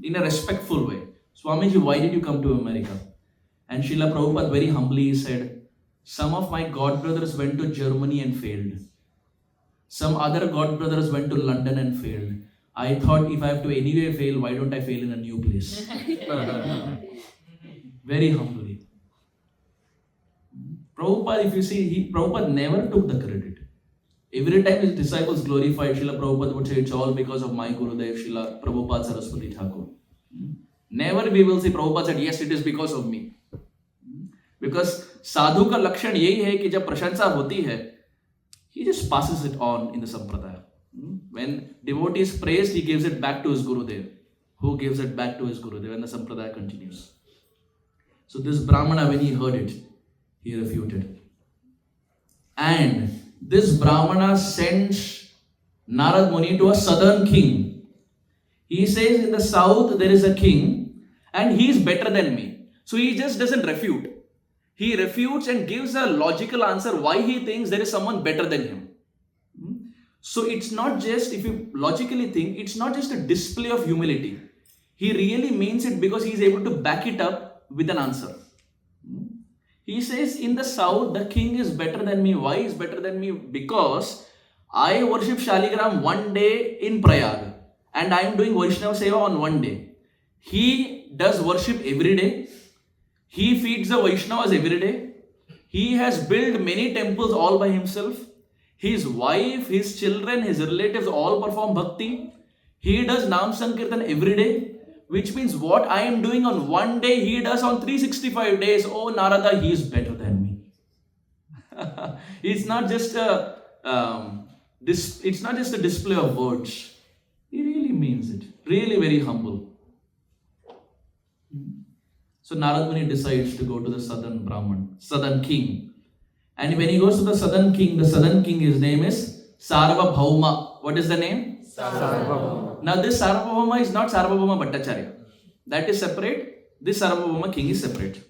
In a respectful way. Swamiji, why did you come to America? And Srila Prabhupada very humbly said, some of my godbrothers went to Germany and failed. Some other godbrothers went to London and failed. I thought if I have to anyway fail, why don't I fail in a new place? Very humbly. Prabhupada, if you see, Prabhupada never took the credit. Every time his disciples glorified, Srila Prabhupada would say, it's all because of my Gurudev, Srila Prabhupada Saraswati Thakur. Never we will say Prabhupada said, yes, it is because of me. Because sadhu ka lakshan yahi hai ki jab prashansa hoti hai, he just passes it on in the sampradaya. When devotee is praised, he gives it back to his Gurudev, who gives it back to his Gurudev, and the sampradaya continues. So this Brahmana, when he heard it, he refuted. And this Brahmana sends Narada Muni to a southern king. He says, in the south there is a king and he is better than me. So he just doesn't refute. He refutes and gives a logical answer why he thinks there is someone better than him. So it's not just, if you logically think, it's not just a display of humility. He really means it because he is able to back it up with an answer. He says, in the south, the king is better than me. Why is better than me? Because I worship Shaligram one day in Prayag and I am doing Vaishnava Seva on one day. He does worship every day. He feeds the Vaishnavas every day. He has built many temples all by himself. His wife, his children, his relatives all perform bhakti. He does Nam Sankirtan every day. Which means what I am doing on one day, he does on 365 days. Oh, Narada, he is better than me. It's not just a display of words. He really means it. Really very humble. So Narada Muni decides to go to the southern king. And when he goes to the southern king, his name is Sarvabhauma. What is the name? Sarvabhauma. Now this Sarvabhauma is not Sarvabhauma Bhattacharya. That is separate. This Sarvabhauma king is separate.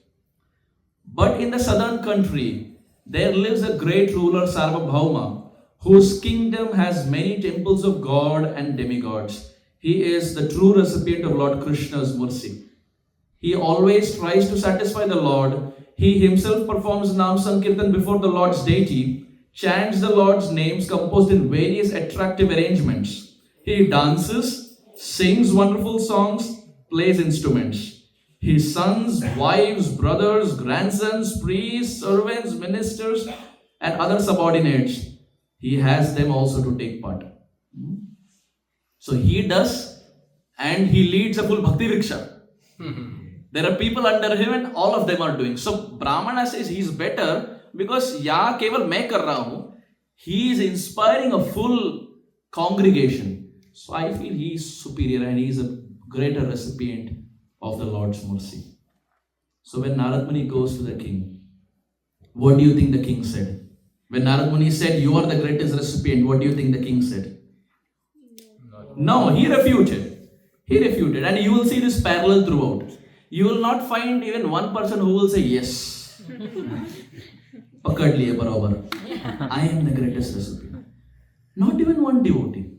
But in the southern country, there lives a great ruler, Sarvabhauma, whose kingdom has many temples of God and demigods. He is the true recipient of Lord Krishna's mercy. He always tries to satisfy the Lord. He himself performs Nam Sankirtan before the Lord's deity, chants the Lord's names composed in various attractive arrangements. He dances, sings wonderful songs, plays instruments. His sons, wives, brothers, grandsons, priests, servants, ministers, and other subordinates, he has them also to take part. So he does, and he leads a full bhakti rickshaw. There are people under him and all of them are doing. So Brahmana says he is better because ya keval main kar raha hu. He is inspiring a full congregation. So I feel he is superior and he is a greater recipient of the Lord's mercy. So when Narada Muni goes to the king, what do you think the king said? When Narada Muni said, you are the greatest recipient, what do you think the king said? No, he refuted. He refuted. And you will see this parallel throughout. You will not find even one person who will say yes. Pakad liye barabar. I am the greatest recipient. Not even one devotee.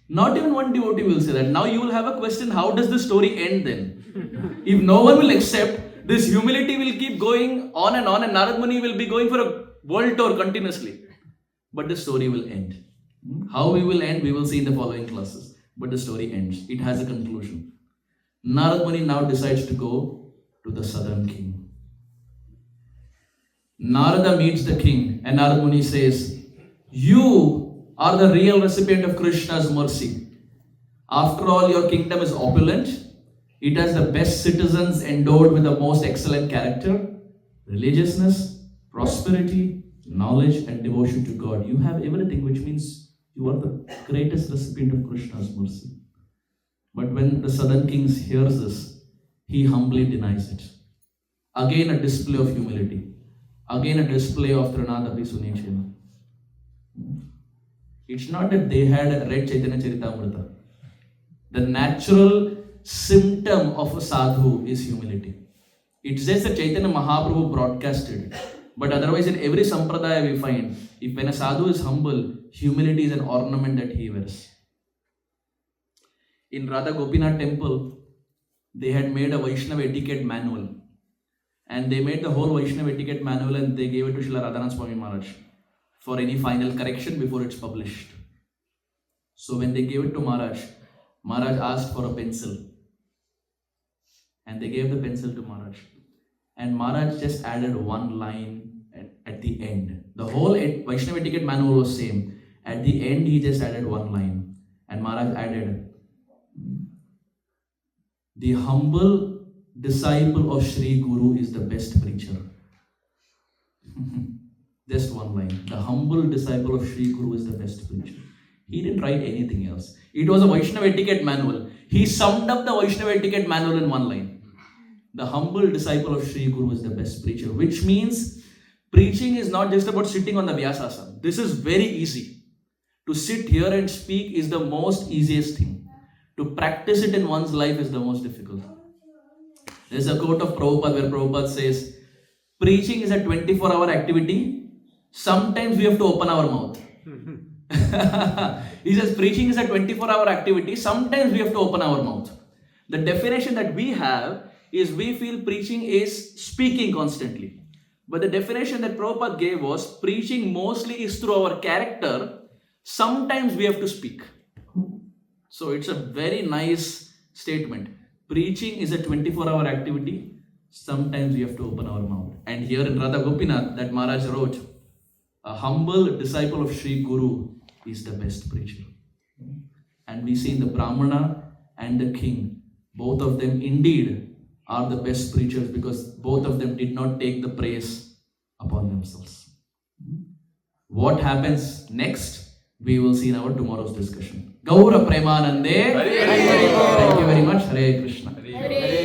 Not even one devotee will say that. Now you will have a question, how does the story end then? If no one will accept, this humility will keep going on and Narad Muni will be going for a world tour continuously. But the story will end. How we will end, we will see in the following classes. But the story ends. It has a conclusion. Narad Muni now decides to go to the southern king. Narada meets the king and Narad Muni says, you are the real recipient of Krishna's mercy. After all, your kingdom is opulent. It has the best citizens endowed with the most excellent character, religiousness, prosperity, knowledge and devotion to God. You have everything, which means you are the greatest recipient of Krishna's mercy. But when the southern king hears this, he humbly denies it. Again a display of humility. Again a display of Trinadapi Sunechena. It's not that they had read Chaitanya Charitamrita. The natural symptom of a sadhu is humility. It's just that Chaitanya Mahaprabhu broadcasted. But otherwise in every sampradaya we find, if when a sadhu is humble, humility is an ornament that he wears. In Radha Gopinath temple, they had made a Vaishnava etiquette manual. And they made the whole Vaishnava etiquette manual and they gave it to Srila Radhanand Swami Maharaj for any final correction before it's published. So when they gave it to Maharaj, Maharaj asked for a pencil. And they gave the pencil to Maharaj. And Maharaj just added one line at the end. The whole Vaishnava etiquette manual was same. At the end, he just added one line. And Maharaj added, the humble disciple of Shri Guru is the best preacher. Just one line. The humble disciple of Shri Guru is the best preacher. He didn't write anything else. It was a Vaishnava etiquette manual. He summed up the Vaishnava etiquette manual in one line. The humble disciple of Shri Guru is the best preacher. Which means preaching is not just about sitting on the Vyasasana. This is very easy. To sit here and speak is the most easiest thing. To practice it in one's life is the most difficult. There's a quote of Prabhupada where Prabhupada says, preaching is a 24-hour activity. Sometimes we have to open our mouth. He says preaching is a 24-hour activity. Sometimes we have to open our mouth. The definition that we have is we feel preaching is speaking constantly. But the definition that Prabhupada gave was preaching mostly is through our character. Sometimes we have to speak. So it's a very nice statement. Preaching is a 24-hour activity. Sometimes we have to open our mouth. And here in Radha Gopinath, that Maharaj wrote, a humble disciple of Shri Guru is the best preacher. And we see in the brahmana and the king, both of them indeed are the best preachers because both of them did not take the praise upon themselves. What happens next? We will see in our tomorrow's discussion. Gaura Premanande. Thank you very much. Hare Krishna. Hare